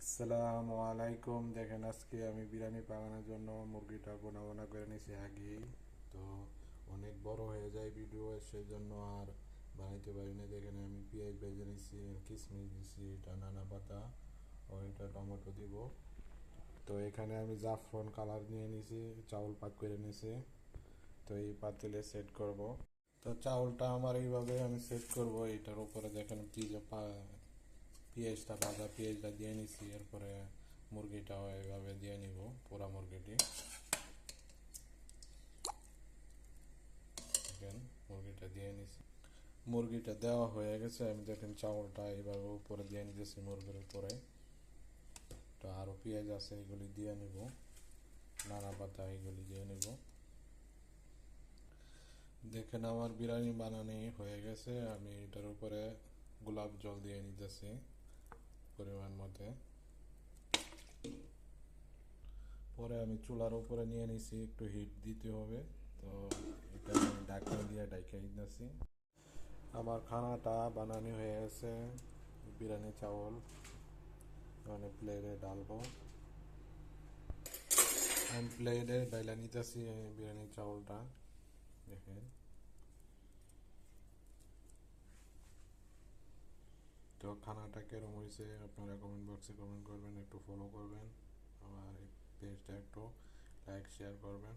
আসসালামু আলাইকুম। দেখেন আজকে আমি বিরিয়ানি বানানোর জন্য মুরগিটা বোনা করে নিয়েছি আগেই। তো অনেক বড় হয়ে যায় ভিডিও, সেই জন্য আর বানাইতে পারি না। দেখেন আমি পেঁয়াজ ভেজে নিয়েছি, কিশমিশ দিয়েছি, এটা নানা পাতা ও এটা টমেটো দিব। তো এখানে আমি জাফরান কালার নিয়ে নিয়েছি, চাউল পাক করে নিয়েছি। তো এই পাতিলে সেট করব। তো চাউলটা আমার এইভাবে আমি সেট করব। এটার উপরে দেখেন পেঁয়াজটা ভাজা পেঁয়াজটা দিয়ে নিছি, এরপরে মুরগিটাও এভাবে দিয়ে নিব, পুরা মুরগিটি। দেখেন মুরগিটা দিয়ে নিছি, মুরগিটা দেওয়া হয়ে গেছে। আমি দেখেন চাউলটা এইভাবে উপরে দিয়ে নিতেছি মুরগির উপরে। তো আরও পেঁয়াজ আছে, এগুলি দিয়ে নিব, নানা পাতা এগুলি দিয়ে নিব। দেখেন আমার বিরিয়ানি বানানি হয়ে গেছে। আমি এটার উপরে গোলাপ জল দিয়ে নিতেছি পরিমাণ মতে। পরে আমি চুলার উপরে নিয়ে নিছি, একটু হিট দিতে হবে। তো এটা আমি ঢাকনা দিয়ে ঢাকা দিতেছি। আমার খানাটা বানানো হয়ে গেছে। বিরিয়ানি চাউল মানে প্লেটে ডালবো। আমি প্লেটে ডাইলা নিতেছি বিরিয়ানি চাউলটা। দেখেন তো খানাটা কেরম হয়েছে আপনারা কমেন্ট বক্সে কমেন্ট করবেন, একটু ফলো করবেন, আমার পেজটা একটু লাইক শেয়ার করবেন।